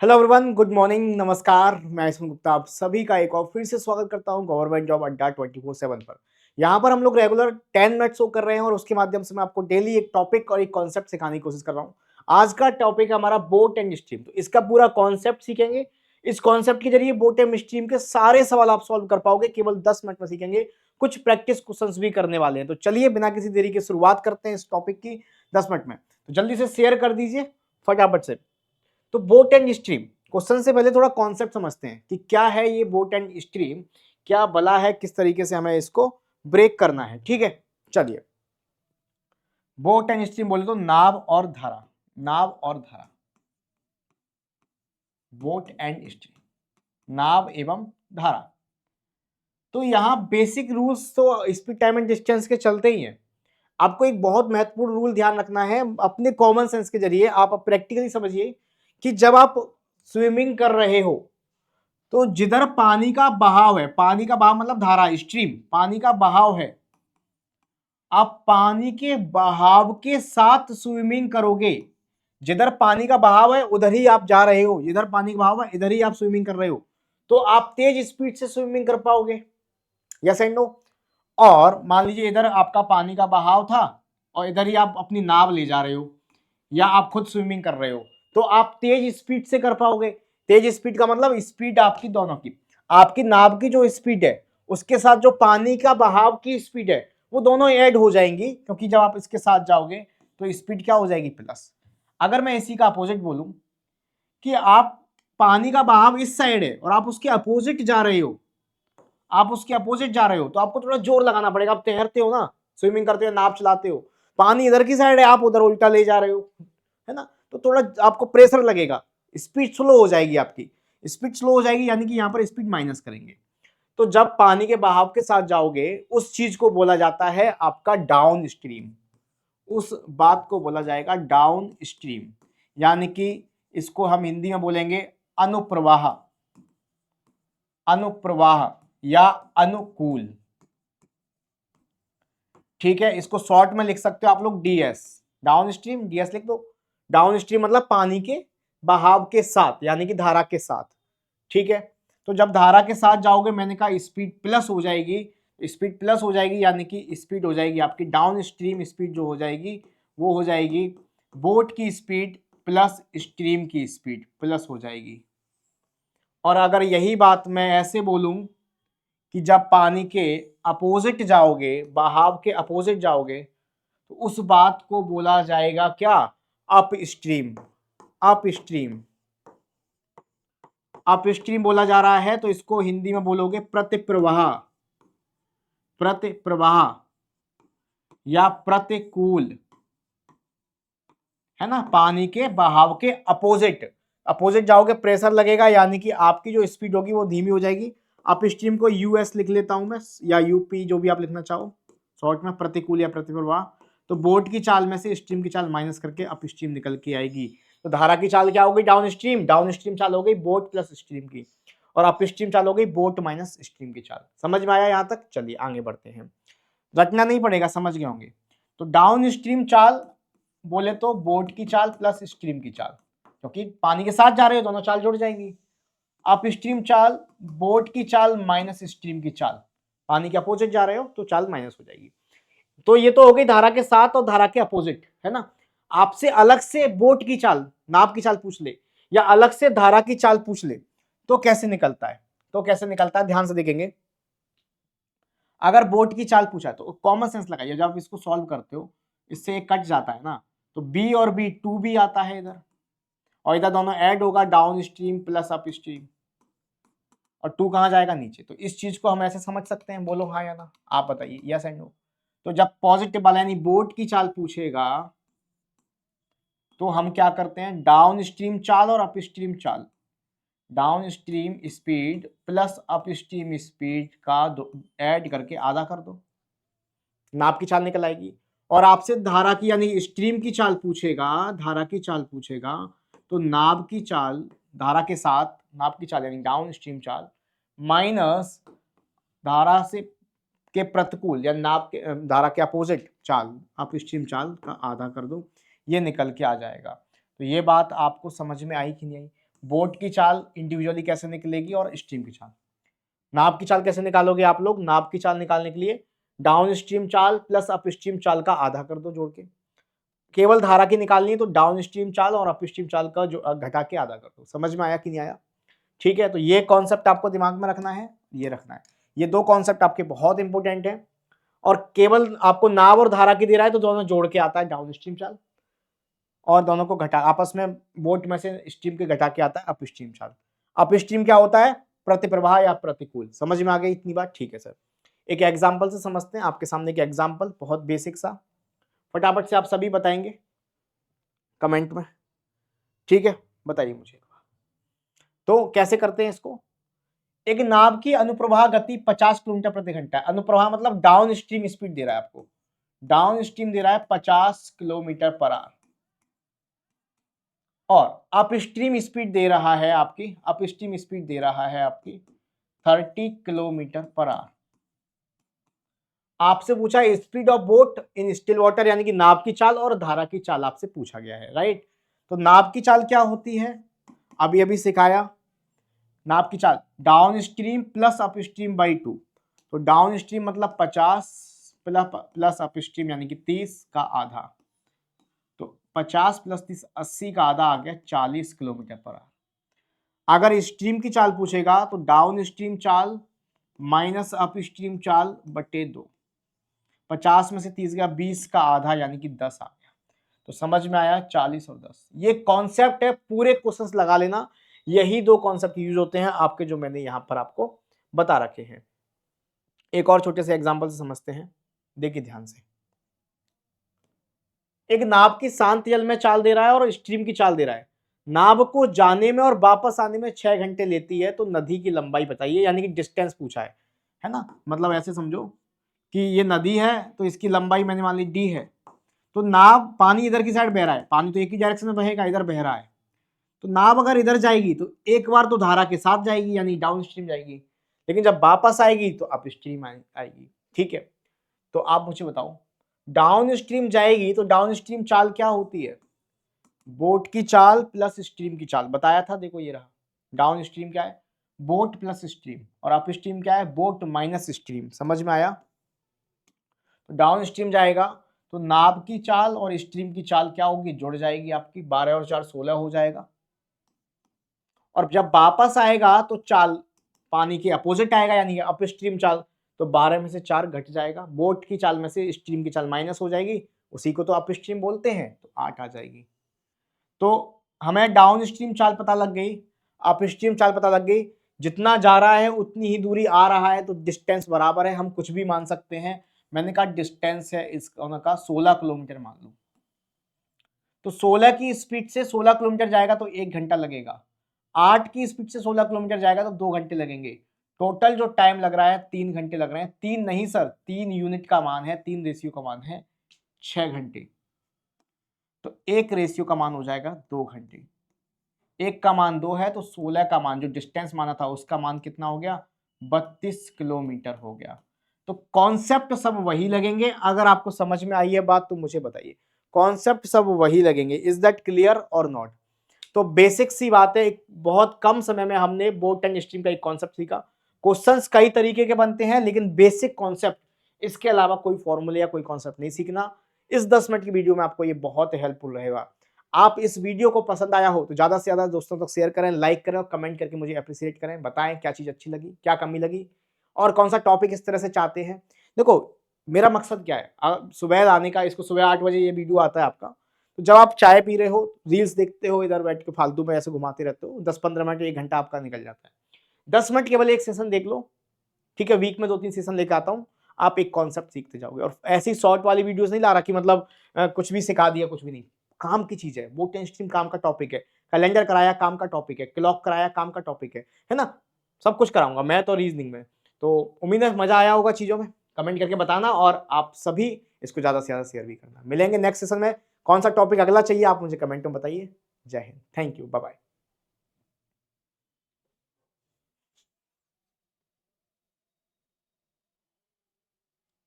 Hello everyone, good morning, नमस्कार। मैं इसमें गुप्ता आप सभी का एक और फिर से स्वागत करता हूं गवर्नमेंट जॉब अड्डा 24/7 पर। यहां पर हम लोग रेगुलर 10 मिनट शो कर रहे हैं और उसके माध्यम से मैं आपको डेली एक टॉपिक और एक कॉन्सेप्ट सिखाने की कोशिश कर रहा हूं। आज का टॉपिक है हमारा बोट एंड स्ट्रीम। तो इसका पूरा कॉन्सेप्ट सीखेंगे। इस कॉन्सेप्ट के जरिए बोट एंड स्ट्रीम के सारे सवाल आप सॉल्व कर पाओगे केवल 10 मिनट में सीखेंगे। कुछ प्रैक्टिस क्वेश्चंस भी करने वाले हैं। तो चलिए बिना किसी देरी के शुरुआत करते हैं इस टॉपिक की 10 मिनट में। तो जल्दी से शेयर कर दीजिए फटाफट से। तो बोट एंड स्ट्रीम क्वेश्चन से पहले थोड़ा कॉन्सेप्ट समझते हैं कि क्या है ये बोट एंड स्ट्रीम, क्या बला है, किस तरीके से हमें इसको ब्रेक करना है। ठीक है, चलिए। बोट एंड स्ट्रीम बोले तो नाव और धारा, नाव और धारा, बोट एंड स्ट्रीम, नाव एवं धारा। तो यहां बेसिक रूल्स तो स्पीड टाइम एंड डिस्टेंस के चलते ही हैं। आपको एक बहुत महत्वपूर्ण रूल ध्यान रखना है। अपने कॉमन सेंस के जरिए आप प्रैक्टिकली समझिए कि जब आप स्विमिंग कर रहे हो तो जिधर पानी का बहाव है, पानी का बहाव मतलब धारा, स्ट्रीम, पानी का बहाव है, आप पानी के बहाव के साथ स्विमिंग करोगे। जिधर पानी का बहाव है उधर ही आप जा रहे हो, जिधर पानी का बहाव है इधर ही आप स्विमिंग कर रहे हो, तो आप तेज स्पीड से स्विमिंग कर पाओगे। Yes and no. और मान लीजिए इधर आपका पानी का बहाव था और इधर ही आप अपनी नाव ले जा रहे हो या आप खुद स्विमिंग कर रहे हो, तो आप तेज स्पीड से कर पाओगे। तेज स्पीड का मतलब स्पीड आपकी दोनों की, आपकी नाव की जो स्पीड है उसके साथ जो पानी का बहाव की स्पीड है वो दोनों ऐड हो जाएंगी, क्योंकि जब आप इसके साथ जाओगे तो स्पीड क्या हो जाएगी, प्लस। अगर मैं इसी का अपोजिट बोलूं कि आप पानी का बहाव इस साइड है और आप उसके अपोजिट जा रहे हो, आप उसके अपोजिट जा रहे हो, तो आपको थोड़ा जोर लगाना पड़ेगा। आप तैरते हो ना, स्विमिंग करते हो, नाव चलाते हो, पानी इधर की साइड है, आप उधर उल्टा ले जा रहे हो, है ना, तो थोड़ा आपको प्रेशर लगेगा, स्पीड स्लो हो जाएगी आपकी। स्पीड स्लो हो जाएगी यानी कि यहां पर स्पीड माइनस करेंगे। तो जब पानी के बहाव के साथ जाओगे उस चीज को बोला जाता है आपका डाउन स्ट्रीम। उस बात को बोला जाएगा डाउन स्ट्रीम, यानी कि इसको हम हिंदी में बोलेंगे अनुप्रवाह, अनुप्रवाह या अनुकूल। ठीक है, इसको शॉर्ट में लिख सकते हो आप लोग डीएस, डाउन स्ट्रीम, डीएस लिख दो। डाउन स्ट्रीम मतलब पानी के बहाव के साथ यानी कि धारा के साथ। ठीक है, तो जब धारा के साथ जाओगे मैंने कहा स्पीड प्लस हो जाएगी, स्पीड प्लस हो जाएगी यानी कि स्पीड हो जाएगी आपकी डाउन स्ट्रीम स्पीड जो हो जाएगी वो हो जाएगी बोट की स्पीड प्लस स्ट्रीम की स्पीड प्लस हो जाएगी। और अगर यही बात मैं ऐसे बोलूं कि जब पानी के अपोजिट जाओगे, बहाव के अपोजिट जाओगे, तो उस बात को बोला जाएगा क्या, up stream. Up stream, up stream बोला जा रहा है, तो इसको हिंदी में बोलोगे प्रतिप्रवाह, प्रतिप्रवाह या प्रतिकूल, है ना, पानी के बहाव के अपोजिट। अपोजिट जाओगे प्रेशर लगेगा यानी कि आपकी जो स्पीड होगी वो धीमी हो जाएगी। अप स्ट्रीम को यूएस लिख लेता हूं मैं, या यूपी, जो भी आप लिखना चाहो शॉर्ट में, प्रतिकूल या प्रतिप्रवाह। तो बोट की चाल में से स्ट्रीम की चाल माइनस करके अप स्ट्रीम निकल के आएगी। तो धारा की चाल क्या हो गई, डाउन स्ट्रीम, डाउन स्ट्रीम चाल हो गई बोट प्लस स्ट्रीम की, और अप स्ट्रीम चाल हो गई बोट माइनस स्ट्रीम की चाल। समझ में आया यहां तक? चलिए आगे बढ़ते हैं, रटना नहीं पड़ेगा, समझ गए होंगे। तो डाउन स्ट्रीम चाल बोले तो बोट की चाल प्लस स्ट्रीम की चाल, क्योंकि पानी के साथ जा रहे हो दोनों चाल जुड़ जाएंगी। अप स्ट्रीम चाल बोट की चाल माइनस स्ट्रीम की चाल, पानी के अपोजिट जा रहे हो तो चाल माइनस हो जाएगी। तो ये तो हो गई धारा के साथ और धारा के अपोजिट, है ना। आपसे अलग से बोट की चाल, नाव की चाल पूछ ले या अलग से धारा की चाल पूछ ले तो कैसे निकलता है, तो कैसे निकलता है ध्यान से देखेंगे। अगर बोट की चाल पूछा तो कॉमन सेंस लगाइए, जब आप इसको सॉल्व करते हो इससे एक कट जाता है ना, तो बी और बी, टू बी आता है इधर, और इधर दोनों ऐड होगा, down stream plus up stream, और टू कहां जाएगा, नीचे। तो इस चीज को हम ऐसे समझ सकते हैं, बोलो हाँ या ना, आप बताइए, यस एंड नो। तो जब पॉजिटिव वाला यानी बोट की चाल पूछेगा तो हम क्या करते हैं, डाउन स्ट्रीम चाल और अप स्ट्रीम चाल, down stream speed plus up stream speed का ऐड करके आधा कर दो, नाव की चाल निकल आएगी। और आपसे धारा की यानी स्ट्रीम की चाल पूछेगा, धारा की चाल पूछेगा, तो नाव की चाल, धारा के साथ नाव की चाल यानी डाउन स्ट्रीम चाल माइनस धारा से के प्रतिकूल या नाव के धारा के अपोजिट चाल, अप स्ट्रीम चाल का आधा कर दो, ये निकल के आ जाएगा। तो ये बात आपको समझ में आई कि नहीं आई? बोट की चाल इंडिविजुअली कैसे निकलेगी और स्ट्रीम की चाल। नाव की चाल कैसे निकालोगे आप लोग? नाव की चाल निकालने के लिए डाउन स्ट्रीम चाल प्लस अप स्ट्रीम चाल का आधा कर दो जोड़ के। केवल धारा की निकालनी है तो डाउन स्ट्रीम चाल और अप स्ट्रीम चाल का जो घटा के आधा कर दो। समझ में आया कि नहीं आया? ठीक है, तो ये कॉन्सेप्ट आपको दिमाग में रखना है, ये रखना है। ये दो कॉन्सेप्ट आपके बहुत इंपॉर्टेंट है। और केवल आपको नाव और धारा की दे रहा है तो दोनों जोड़ के आता है डाउन स्ट्रीम चाल, और दोनों को घटा आपस में बोट में से स्ट्रीम के घटा के आता है अप स्ट्रीम चाल। अप स्ट्रीम क्या होता है? प्रतिप्रवाह या प्रतिकूल। समझ में आ गई इतनी बात? ठीक है सर, एक एग्जाम्पल से समझते हैं। आपके सामने एक एग्जाम्पल बहुत बेसिक सा, फटाफट से आप सभी बताएंगे कमेंट में। ठीक है, बताइए मुझे। तो कैसे करते हैं इसको? एक नाव की अनुप्रवाह गति 50 किलोमीटर प्रति घंटा है। अनुप्रवाह मतलब डाउन स्ट्रीम स्पीड दे रहा है आपको, डाउन स्ट्रीम दे रहा है 50 किलोमीटर पर आवर, और अप स्ट्रीम स्पीड दे रहा है आपकी, अप स्ट्रीम स्पीड दे रहा है आपकी 30 किलोमीटर पर आवर। आपसे पूछा speed of boat in still water, यानी कि नाव की चाल और धारा की चाल आपसे पूछा गया है, राइट। तो नाव की चाल क्या होती है? अभी अभी सिखाया। नाव की चाल down stream plus up stream by 2। तो डाउन स्ट्रीम मतलब 50 प्लस अप स्ट्रीम यानी कि 30 का आधा, तो 50 प्लस 30 80 का आधा आ गया 40 किलोमीटर पर आवर। अगर स्ट्रीम की चाल पूछेगा तो डाउन स्ट्रीम चाल माइनस अप स्ट्रीम चाल बटे 2। 50 में से 30 गया 20 का आधा यानी कि 10 आ गया। तो समझ में आया 40 और 10। ये कॉन्सेप्ट है, पूरे क्वेश्चंस लगा लेना। यही दो कॉन्सेप्ट यूज होते हैं आपके, जो मैंने यहां पर आपको बता रखे हैं। एक और छोटे से एग्जांपल से समझते हैं, देखिए ध्यान से। एक नाव की शांत जल में चाल दे रहा है और स्ट्रीम की चाल दे रहा है। नाव को जाने में और वापस आने में 6 घंटे लेती है, तो नदी की लंबाई बताइए, यानी कि डिस्टेंस पूछा है ना। मतलब ऐसे समझो कि ये नदी है तो इसकी लंबाई मैंने मान ली डी है। तो नाव, पानी इधर की साइड बह रहा है, पानी तो एक ही डायरेक्शन में बहेगा, इधर बह रहा है। तो नाव अगर इधर जाएगी तो एक बार तो धारा के साथ जाएगी यानी डाउन स्ट्रीम जाएगी, लेकिन जब वापस आएगी तो अप स्ट्रीम आएगी। ठीक है, तो आप मुझे बताओ डाउन स्ट्रीम जाएगी तो डाउन स्ट्रीम चाल क्या होती है? बोट की चाल प्लस स्ट्रीम की चाल बताया था। देखो ये रहा, डाउन स्ट्रीम क्या है? बोट प्लस स्ट्रीम, और अप स्ट्रीम क्या है? Boat minus stream. समझ में आया? तो डाउन स्ट्रीम जाएगा तो नाव की चाल और स्ट्रीम की चाल क्या होगी? जुड़ जाएगी आपकी, 12 और 4 16 हो जाएगा। और जब वापस आएगा तो चाल पानी के अपोजिट आएगा, यानी कि अप स्ट्रीम चाल, तो 12 में से 4 घट जाएगा। बोट की चाल में से स्ट्रीम की चाल माइनस हो जाएगी, उसी को तो अप स्ट्रीम बोलते हैं, तो 8 आ जाएगी। तो हमें डाउन स्ट्रीम चाल पता लग गई, अप स्ट्रीम चाल पता लग गई। जितना जा रहा है उतनी ही दूरी आ रहा है, तो डिस्टेंस बराबर है, हम कुछ भी मान सकते हैं। मैंने कहा डिस्टेंस है इसका 16 किलोमीटर मान लो। तो 16 की स्पीड से 16 किलोमीटर जाएगा तो 1 घंटा लगेगा। 8 की स्पीड से 16 किलोमीटर जाएगा तो 2 घंटे लगेंगे। टोटल जो टाइम लग रहा है 3 घंटे लग रहे हैं। 3 नहीं सर, 3 यूनिट का मान है, 3 रेशियो का मान है 6 घंटे। तो 1 रेशियो का मान हो जाएगा 2 घंटे। 1 का मान 2 है तो 16 का मान जो डिस्टेंस माना था उसका मान कितना हो गया? 32 किलोमीटर हो गया। तो कॉन्सेप्ट सब वही लगेंगे। अगर आपको समझ में आई है बात तो मुझे बताइए, कॉन्सेप्ट सब वही लगेंगे। इज दैट क्लियर और नॉट? तो बेसिक सी बात है, एक बहुत कम समय में हमने बोट एंड स्ट्रीम का एक कॉन्सेप्ट सीखा। क्वेश्चंस कई तरीके के बनते हैं, लेकिन बेसिक कॉन्सेप्ट, इसके अलावा कोई फॉर्मूले या कोई कॉन्सेप्ट नहीं सीखना। इस 10 मिनट की वीडियो में आपको ये बहुत हेल्पफुल रहेगा। आप इस वीडियो को पसंद आया हो तो ज्यादा से ज्यादा दोस्तों तक शेयर करें, लाइक करें और कमेंट करके मुझे अप्रिशिएट करें। बताएं क्या चीज अच्छी लगी, क्या कमी लगी, और कौन सा टॉपिक इस तरह से चाहते हैं। देखो मेरा मकसद क्या है, सुबह आने का, इसको सुबह 8 बजे ये वीडियो आता है आपका, तो जब आप चाय पी रहे हो, रील्स देखते हो, इधर बैठ के फालतू में ऐसे घुमाते रहते हो, 10-15 मिनट 1 घंटा आपका निकल जाता है। 10 मिनट केवल एक सेशन देख लो, ठीक है। वीक में 2-3 सेशन लेकर आता हूँ, आप एक कॉन्सेप्ट सीखते जाओगे। और ऐसी शॉर्ट वाली वीडियोस नहीं ला रहा कि मतलब कुछ भी सिखा दिया, कुछ भी नहीं। काम की चीज है, बोट एंड स्ट्रीम काम का टॉपिक है, कैलेंडर कराया काम का टॉपिक है, क्लॉक कराया काम का टॉपिक है ना। सब कुछ कराऊंगा, मैथ और रीजनिंग में। तो उम्मीद है मजा आया होगा चीजों में। कमेंट करके बताना, और आप सभी इसको ज्यादा से ज्यादा शेयर भी करना। मिलेंगे नेक्स्ट सेशन में। कौन सा टॉपिक अगला चाहिए आप मुझे कमेंट में बताइए। Jai Hind, thank you, bye bye.